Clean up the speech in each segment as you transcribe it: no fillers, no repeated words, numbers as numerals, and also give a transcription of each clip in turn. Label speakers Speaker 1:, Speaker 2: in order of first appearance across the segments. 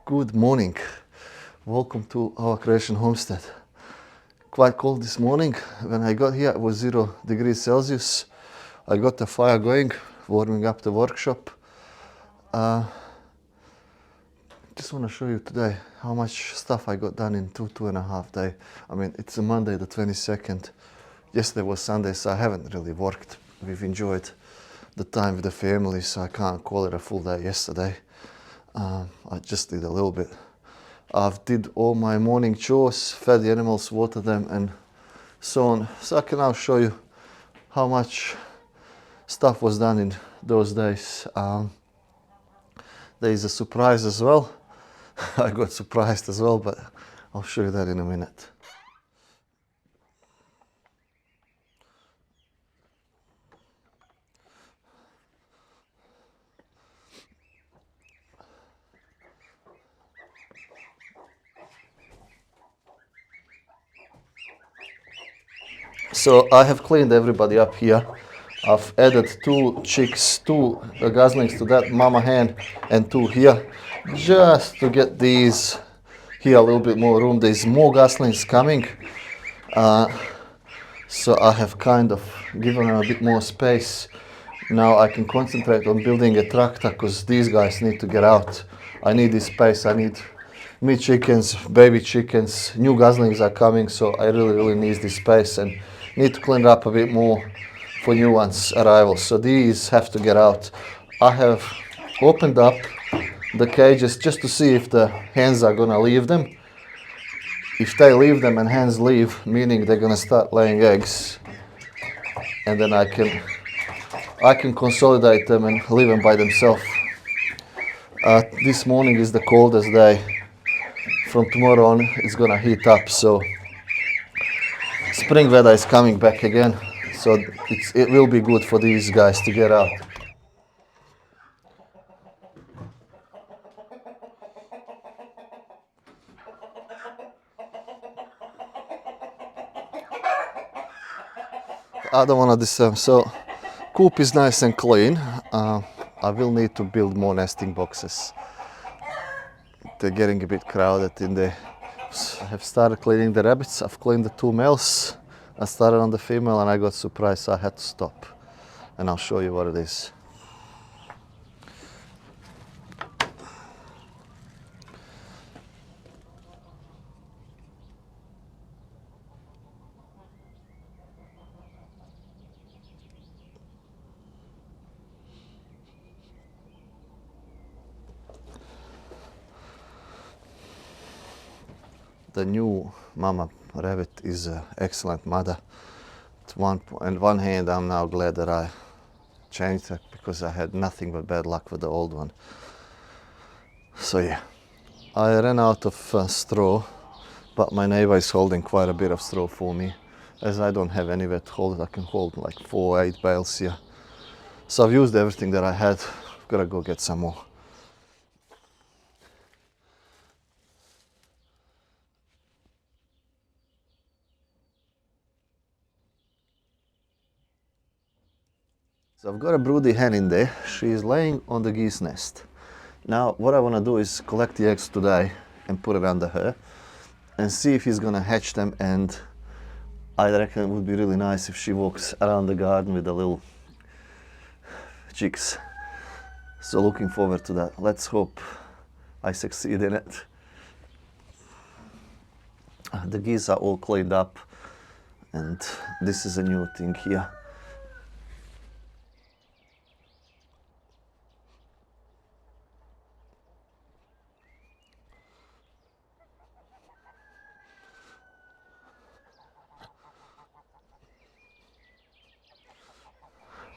Speaker 1: Good morning. Welcome to our creation homestead. Quite cold this morning. When I got here it was 0 degrees Celsius. I got the fire going, warming up the workshop. Just want to show you today how much stuff I got done in two and a half days. I mean, it's a Monday the 22nd. Yesterday was Sunday, so I haven't really worked. We've enjoyed the time with the family, so I can't call it a full day yesterday. I just did a little bit. I've did all my morning chores, fed the animals, watered them and so on. So I can now show you how much stuff was done in those days. There is a surprise as well. I got surprised as well, but I'll show you that in a minute. So I have cleaned everybody up here. I've added 2 chicks, 2 goslings to that mama hen and 2 here, just to get these here a little bit more room. There's more goslings coming, so I have kind of given them a bit more space. Now I can concentrate on building a tractor because these guys need to get out. I need this space. I need meat chickens, baby chickens, new goslings are coming, so I really need this space and need to clean up a bit more for new ones arrivals. So these have to get out. I have opened up the cages just to see if the hens are gonna leave them. If they leave them and hens leave, meaning they're gonna start laying eggs, and then I can consolidate them and leave them by themselves. This morning is the coldest day. From tomorrow on it's gonna heat up, so spring weather is coming back again, so it will be good for these guys to get out. I don't want to disturb, so coop is nice and clean. I will need to build more nesting boxes. They're getting a bit crowded in there. I have started cleaning the rabbits. I've cleaned the 2 males. I started on the female and I got surprised, so I had to stop. And I'll show you what it is. The new mama rabbit is an excellent mother. On one hand, I'm now glad that I changed her because I had nothing but bad luck with the old one. So yeah, I ran out of straw, but my neighbor is holding quite a bit of straw for me. As I don't have anywhere to hold it, I can hold like 4 or 8 bales here. So I've used everything that I had. Gotta go get some more. So I've got a broody hen in there. She is laying on the geese nest. Now what I want to do is collect the eggs today and put it under her and see if he's gonna hatch them, and I reckon it would be really nice if she walks around the garden with the little chicks. So looking forward to that. Let's hope I succeed in it. The geese are all cleaned up and this is a new thing here.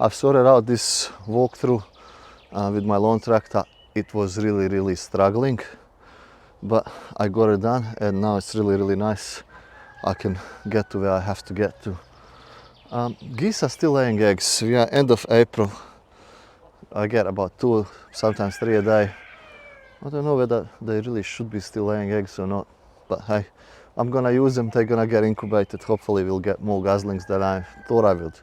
Speaker 1: I've sorted out this walkthrough with my lawn tractor. It was really struggling, but I got it done and now it's really nice. I can get to where I have to get to. Geese are still laying eggs. We are end of April. I get about 2, sometimes 3 a day. I don't know whether they really should be still laying eggs or not, but hey, I'm gonna use them. They're gonna get incubated. Hopefully we'll get more goslings than I thought I would.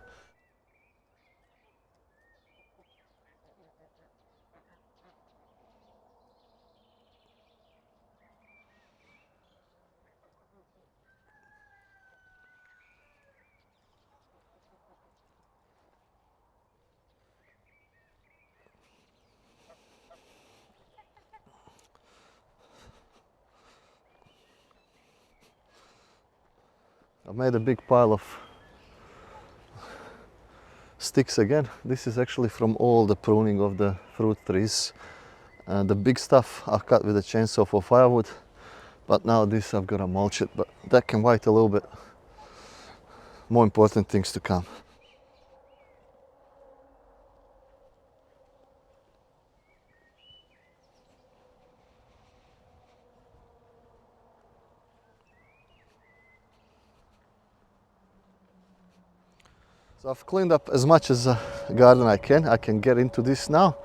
Speaker 1: I've made a big pile of sticks again. This is actually from all the pruning of the fruit trees. The big stuff I cut with a chainsaw for firewood, but now this I've got to mulch it, but that can wait a little bit. More important things to come. So I've cleaned up as much as garden I can. I can get into this now.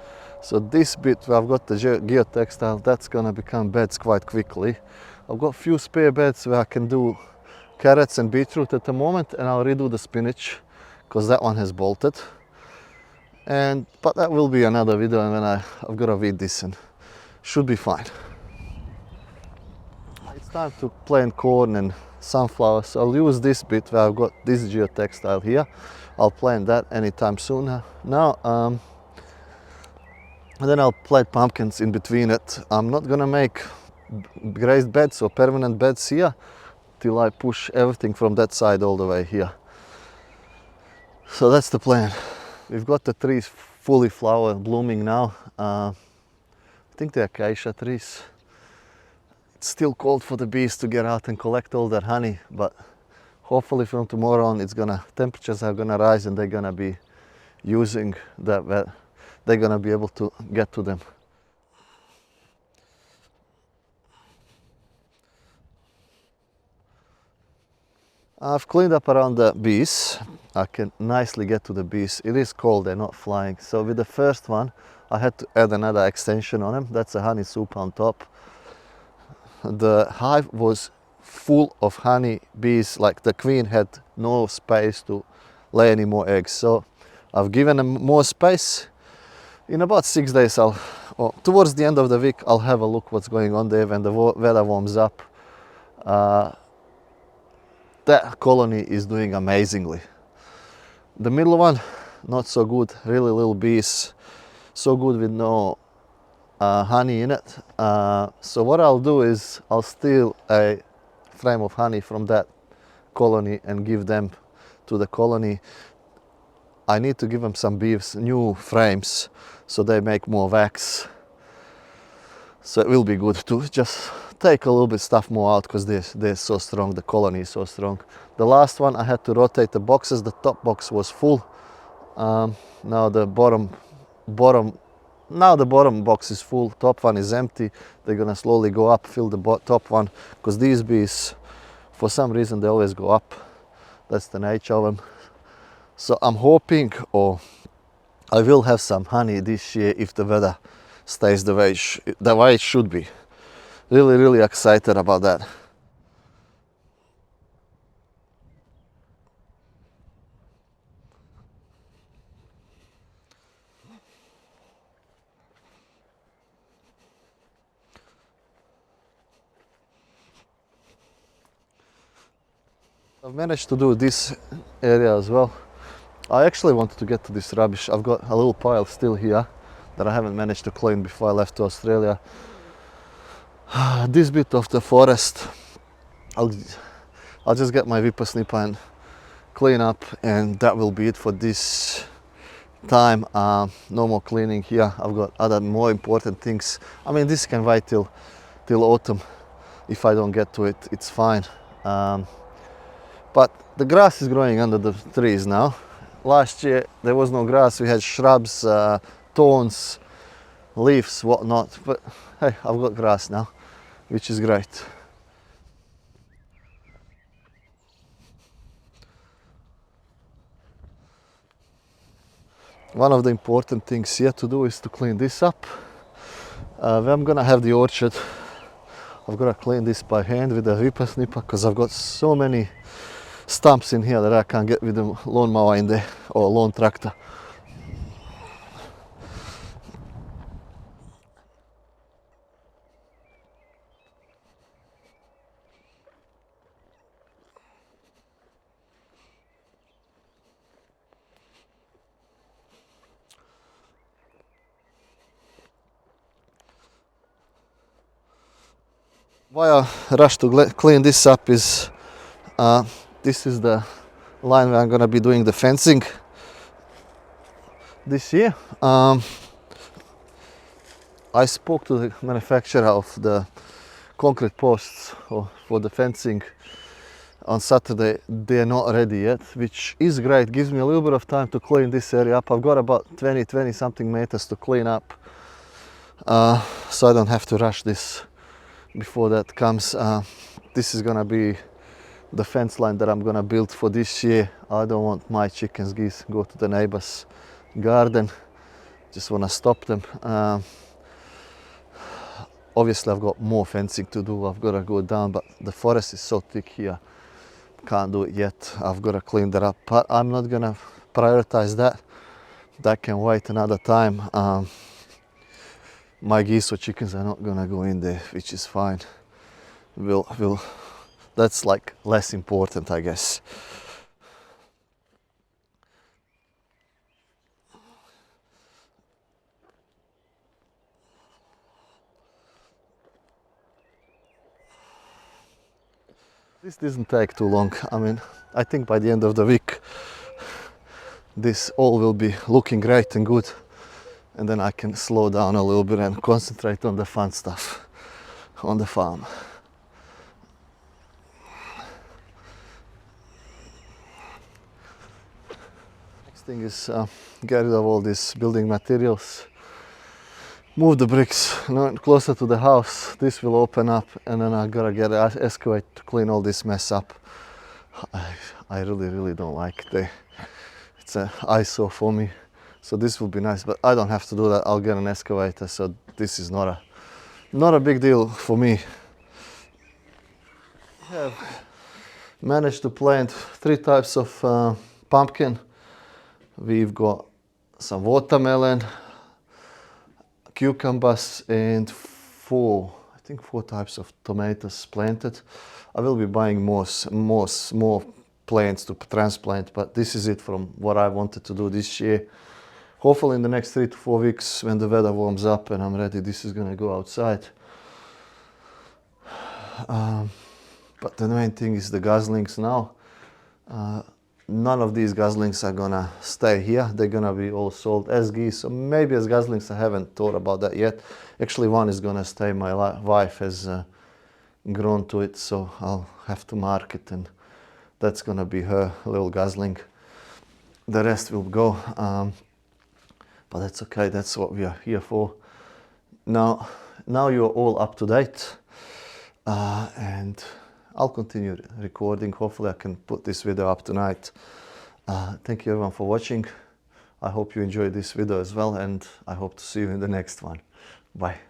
Speaker 1: So this bit where I've got the geotextile, that's gonna become beds quite quickly. I've got few spare beds where I can do carrots and beetroot at the moment, and I'll redo the spinach because that one has bolted. But that will be another video, and when I've got to weed this and should be fine. It's time to plant corn and sunflowers. I'll use this bit where I've got this geotextile here. I'll plant that anytime soon now. And then I'll plant pumpkins in between it. I'm not gonna make raised beds or permanent beds here till I push everything from that side all the way here. So that's the plan. We've got the trees fully flower blooming now. I think they're acacia trees. It's still cold for the bees to get out and collect all that honey, but hopefully from tomorrow on temperatures are gonna rise and they're gonna be using that. They're gonna be able to get to them. I've cleaned up around the bees. I can nicely get to the bees. It is cold, they're not flying. So with the first one, I had to add another extension on them. That's a honey soup on top. The hive was full of honey bees, like the queen had no space to lay any more eggs. So I've given them more space. In about 6 days, towards the end of the week, I'll have a look what's going on there when the weather warms up. That colony is doing amazingly. The middle one, not so good, really little bees, so good with no honey in it. So what I'll do is I'll steal a frame of honey from that colony and give them to the colony. I need to give them some bees new frames so they make more wax. So it will be good to just take a little bit stuff more out because they're so strong, the colony is so strong. The last one I had to rotate the boxes, the top box was full. Now the bottom box is full, top one is empty. They're gonna slowly go up, fill the top one, because these bees, for some reason, they always go up. That's the nature of them. So I'm hoping, or I will have some honey this year if the weather stays the way it should be. Really, really excited about that. I've managed to do this area as well. I actually wanted to get to this rubbish. I've got a little pile still here that I haven't managed to clean before I left to Australia. This bit of the forest, I'll just get my whippersnipper and clean up, and that will be it for this time. No more cleaning here. I've got other more important things. I mean, this can wait till autumn. If I don't get to it, it's fine. But the grass is growing under the trees now. Last year there was no grass. We had shrubs, thorns, leaves, whatnot. But hey, I've got grass now, which is great. One of the important things here to do is to clean this up. When I'm gonna have the orchard, I've got to clean this by hand with a whippersnipper because I've got so many stumps in here that I can't get with the lawnmower in there or lawn tractor. Why I rush to clean this up is This is the line where I'm gonna be doing the fencing this year. I spoke to the manufacturer of the concrete posts for the fencing on Saturday. They are not ready yet, which is great. Gives me a little bit of time to clean this area up. I've got about 20 something meters to clean up, so I don't have to rush this before that comes. This is gonna be the fence line that I'm gonna build for this year. I don't want my chickens, geese go to the neighbor's garden. Just wanna stop them. Obviously I've got more fencing to do. I've got to go down, but the forest is so thick here, can't do it yet. I've got to clean that up, but I'm not gonna prioritize that. That can wait another time. My geese or chickens are not gonna go in there, which is fine. That's like less important, I guess. This doesn't take too long. I mean, I think by the end of the week, this all will be looking great and good. And then I can slow down a little bit and concentrate on the fun stuff on the farm. Next thing is get rid of all these building materials. Move the bricks closer to the house. This will open up, and then I gotta get an excavator to clean all this mess up. I really don't like it. It's an eyesore for me. So this will be nice, but I don't have to do that. I'll get an excavator, so this is not a big deal for me. I have managed to plant 3 types of pumpkin. We've got some watermelon, cucumbers, and 4 types of tomatoes planted. I will be buying more plants to transplant, but this is it from what I wanted to do this year. Hopefully in the next 3 to 4 weeks, when the weather warms up and I'm ready, this is gonna go outside. But the main thing is the goslings now. None of these goslings are gonna stay here. They're gonna be all sold as geese, or maybe as goslings. I haven't thought about that yet. Actually, one is gonna stay. My wife has grown to it, so I'll have to mark it, and that's gonna be her little gosling. The rest will go, but that's okay. That's what we are here for. Now you're all up to date, and I'll continue recording. Hopefully I can put this video up tonight. Thank you everyone for watching. I hope you enjoyed this video as well, and I hope to see you in the next one. Bye.